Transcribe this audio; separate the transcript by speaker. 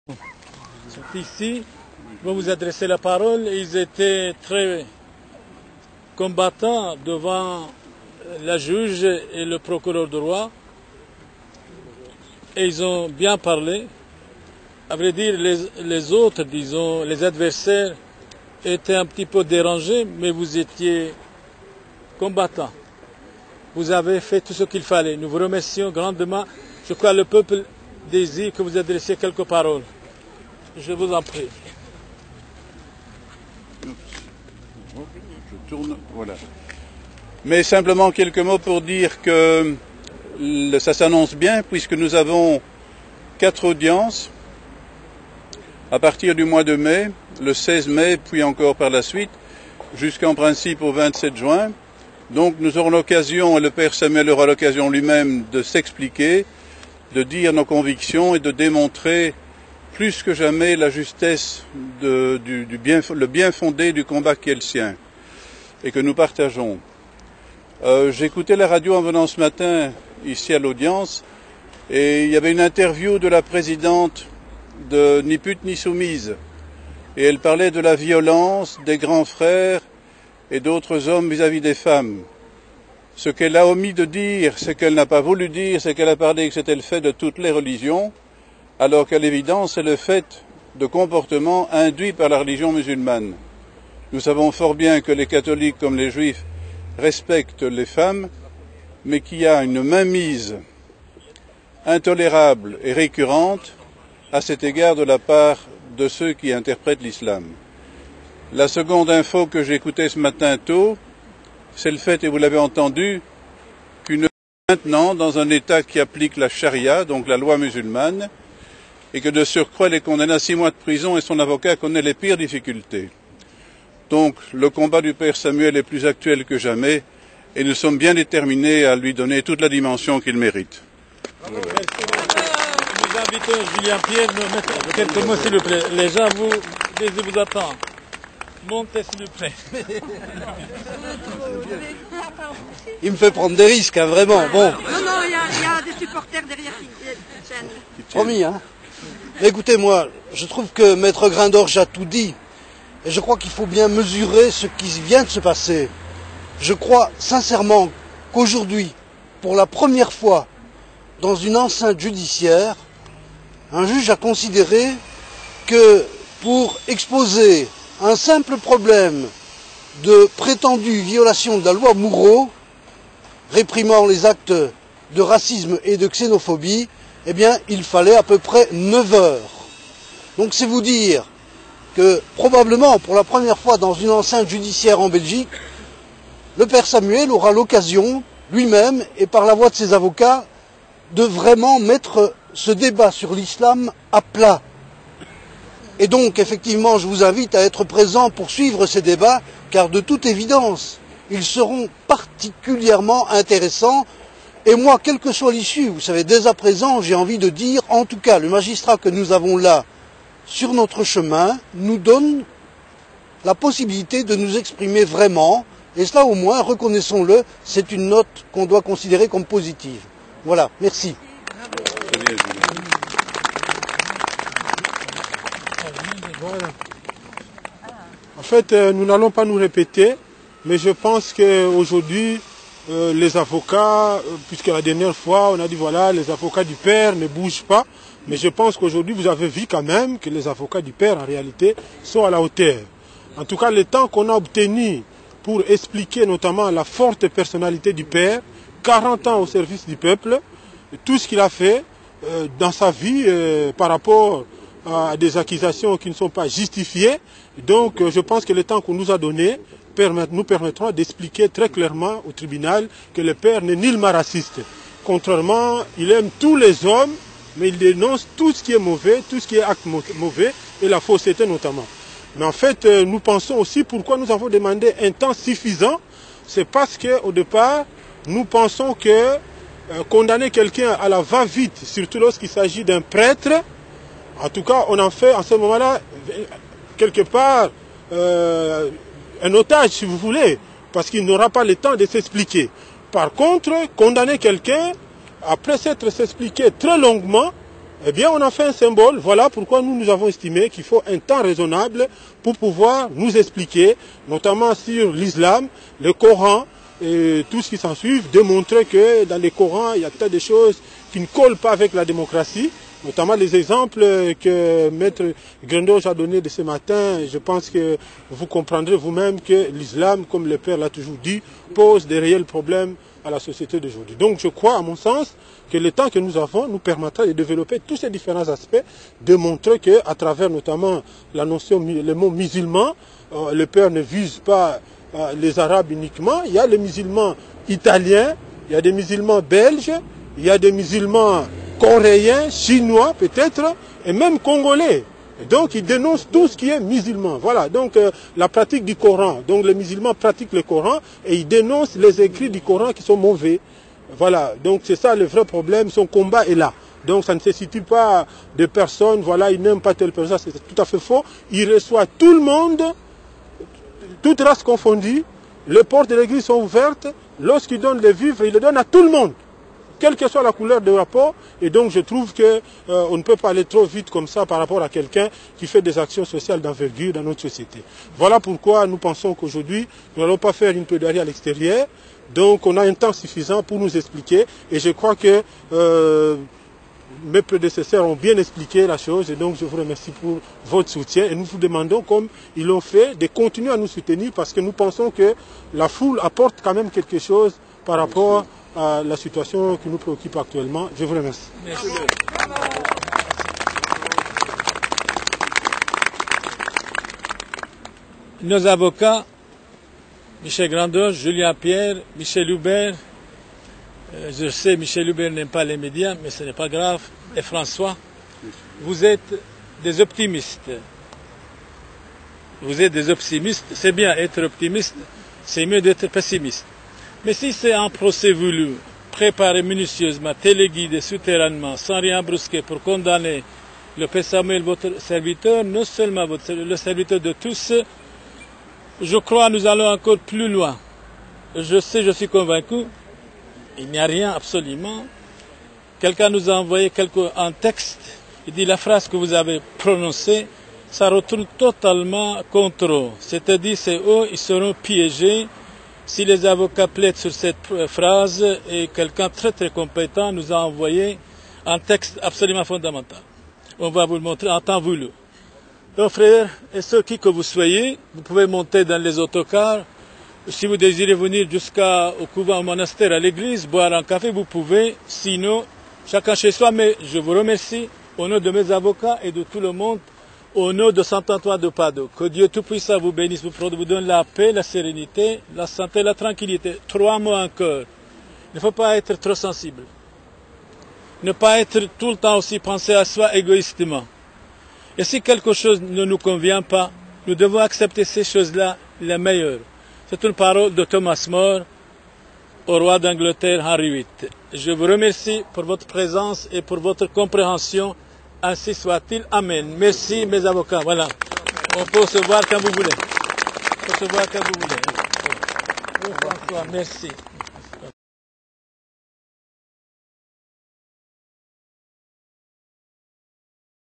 Speaker 1: sont ici, vont vous adresser la parole. Ils étaient très combattants devant la juge et le procureur du roi. Et ils ont bien parlé. À vrai dire, les autres, disons, les adversaires, étaient un petit peu dérangés, mais vous étiez combattants. Vous avez fait tout ce qu'il fallait. Nous vous remercions grandement. Je crois que le peuple désire que vous adressiez quelques paroles. Je vous en prie.
Speaker 2: Je tourne, voilà. Mais simplement quelques mots pour dire que ça s'annonce bien, puisque nous avons 4 audiences à partir du mois de mai, le 16 mai, puis encore par la suite, jusqu'en principe au 27 juin. Donc nous aurons l'occasion, et le Père Samuel aura l'occasion lui-même de s'expliquer, de dire nos convictions et de démontrer plus que jamais la justesse, le bien fondé du combat qui est le sien et que nous partageons. J'écoutais la radio en venant ce matin ici à l'audience et il y avait une interview de la présidente de Ni pute ni soumise et elle parlait de la violence des grands frères et d'autres hommes vis-à-vis des femmes. Ce qu'elle a omis de dire, ce qu'elle n'a pas voulu dire, c'est qu'elle a parlé que c'était le fait de toutes les religions, alors qu'à l'évidence c'est le fait de comportements induits par la religion musulmane. Nous savons fort bien que les catholiques comme les juifs respectent les femmes, mais qu'il y a une mainmise intolérable et récurrente à cet égard de la part de ceux qui interprètent l'islam. La seconde info que j'écoutais ce matin tôt, c'est le fait, et vous l'avez entendu, qu'une maintenant dans un État qui applique la charia, donc la loi musulmane, et que de surcroît elle est condamnée à 6 mois de prison et son avocat connaît les pires difficultés. Donc le combat du Père Samuel est plus actuel que jamais et nous sommes bien déterminés à lui donner toute la dimension qu'il mérite.
Speaker 1: Bravo. Nous invitons Julien Pierre de mettre quelques mots s'il vous plaît. Les gens vous attendent. Montez s'il vous plaît.
Speaker 3: Il me fait prendre des risques, hein, vraiment. Bon.
Speaker 4: Non, il y a des supporters derrière qui tiennent.
Speaker 3: Promis, hein. Mais écoutez, moi, je trouve que Maître Grindorge a tout dit. Et je crois qu'il faut bien mesurer ce qui vient de se passer. Je crois sincèrement qu'aujourd'hui, pour la première fois dans une enceinte judiciaire, un juge a considéré que pour exposer un simple problème de prétendue violation de la loi Moureau, réprimant les actes de racisme et de xénophobie, eh bien, il fallait à peu près 9 heures. Donc c'est vous dire que probablement pour la première fois dans une enceinte judiciaire en Belgique, le Père Samuel aura l'occasion, lui-même et par la voix de ses avocats, de vraiment mettre ce débat sur l'islam à plat. Et donc, effectivement, je vous invite à être présent pour suivre ces débats, car de toute évidence, ils seront particulièrement intéressants. Et moi, quelle que soit l'issue, vous savez, dès à présent, j'ai envie de dire, en tout cas, le magistrat que nous avons là, sur notre chemin, nous donne la possibilité de nous exprimer vraiment, et cela au moins, reconnaissons-le, c'est une note qu'on doit considérer comme positive. Voilà, merci.
Speaker 5: Voilà. En fait, nous n'allons pas nous répéter, mais je pense qu'aujourd'hui, les avocats, puisque la dernière fois, on a dit voilà, les avocats du Père ne bougent pas, mais je pense qu'aujourd'hui, vous avez vu quand même que les avocats du Père, en réalité, sont à la hauteur. En tout cas, le temps qu'on a obtenu pour expliquer notamment la forte personnalité du Père, 40 ans au service du peuple, tout ce qu'il a fait dans sa vie par rapport à des accusations qui ne sont pas justifiées. Donc je pense que le temps qu'on nous a donné nous permettra d'expliquer très clairement au tribunal que le Père n'est nullement raciste. Contrairement, il aime tous les hommes, mais il dénonce tout ce qui est mauvais, tout ce qui est acte mauvais, et la fausseté notamment. Mais en fait, nous pensons aussi pourquoi nous avons demandé un temps suffisant, c'est parce qu'au départ, nous pensons que condamner quelqu'un à la va-vite, surtout lorsqu'il s'agit d'un prêtre, en tout cas, on en fait en ce moment-là, quelque part, un otage, si vous voulez, parce qu'il n'aura pas le temps de s'expliquer. Par contre, condamner quelqu'un, après s'être expliqué très longuement, eh bien on a fait un symbole. Voilà pourquoi nous avons estimé qu'il faut un temps raisonnable pour pouvoir nous expliquer, notamment sur l'islam, le Coran et tout ce qui s'ensuit, démontrer que dans le Coran, il y a tas de choses qui ne collent pas avec la démocratie, notamment les exemples que Maître Grandoge a donnés de ce matin. Je pense que vous comprendrez vous-même que l'islam, comme le Père l'a toujours dit, pose des réels problèmes à la société d'aujourd'hui. Donc je crois, à mon sens, que le temps que nous avons nous permettra de développer tous ces différents aspects, de montrer qu'à travers notamment la notion, le mot musulman, le Père ne vise pas les Arabes uniquement, il y a les musulmans italiens, il y a des musulmans belges, il y a des musulmans coréens, chinois peut-être, et même congolais. Et donc ils dénoncent tout ce qui est musulman. Voilà, donc la pratique du Coran. Donc les musulmans pratiquent le Coran et ils dénoncent les écrits du Coran qui sont mauvais. Voilà, donc c'est ça le vrai problème, son combat est là. Donc ça ne se situe pas de personnes, voilà, il n'aime pas telle personne, c'est tout à fait faux. Il reçoit tout le monde, toutes races confondues, les portes de l'église sont ouvertes, lorsqu'il donne les vivres, il les donne à tout le monde, quelle que soit la couleur de la peau. Et donc je trouve qu'on ne peut pas aller trop vite comme ça par rapport à quelqu'un qui fait des actions sociales d'envergure dans notre société. Voilà pourquoi nous pensons qu'aujourd'hui, nous n'allons pas faire une plaidoirie à l'extérieur. Donc on a un temps suffisant pour nous expliquer. Et je crois que mes prédécesseurs ont bien expliqué la chose. Et donc je vous remercie pour votre soutien. Et nous vous demandons, comme ils l'ont fait, de continuer à nous soutenir parce que nous pensons que la foule apporte quand même quelque chose par rapport à la situation qui nous préoccupe actuellement. Je vous remercie.
Speaker 1: Merci. Nos avocats, Michel Grandoge, Julien Pierre, Michel Hubert, je sais Michel Hubert n'aime pas les médias, mais ce n'est pas grave, et François, vous êtes des optimistes. Vous êtes des optimistes, c'est bien être optimiste, c'est mieux d'être pessimiste. Mais si c'est un procès voulu, préparé minutieusement, téléguidé souterrainement, sans rien brusquer pour condamner le Père Samuel, votre serviteur, non seulement le serviteur de tous, je crois que nous allons encore plus loin. Je sais, je suis convaincu, il n'y a rien absolument. Quelqu'un nous a envoyé un texte, il dit la phrase que vous avez prononcée, ça retourne totalement contre eux. C'est-à-dire, c'est eux, ils seront piégés. Si les avocats plaident sur cette phrase, et quelqu'un très très compétent nous a envoyé un texte absolument fondamental. On va vous le montrer en temps voulu. Donc frères et sœurs, qui que vous soyez, vous pouvez monter dans les autocars. Si vous désirez venir jusqu'au couvent, au monastère, à l'église, boire un café, vous pouvez. Sinon, chacun chez soi. Mais je vous remercie au nom de mes avocats et de tout le monde. Au nom de Saint-Antoine de Padoue, que Dieu Tout-Puissant vous bénisse, vous donne la paix, la sérénité, la santé, la tranquillité. 3 mots encore. Il ne faut pas être trop sensible. Ne pas être tout le temps aussi penser à soi égoïstement. Et si quelque chose ne nous convient pas, nous devons accepter ces choses-là, les meilleures. C'est une parole de Thomas More au roi d'Angleterre, Henri VIII. Je vous remercie pour votre présence et pour votre compréhension. Ainsi soit-il. Amen. Merci mes avocats. Voilà. On peut se voir quand vous voulez. On peut se voir quand vous voulez. François, merci.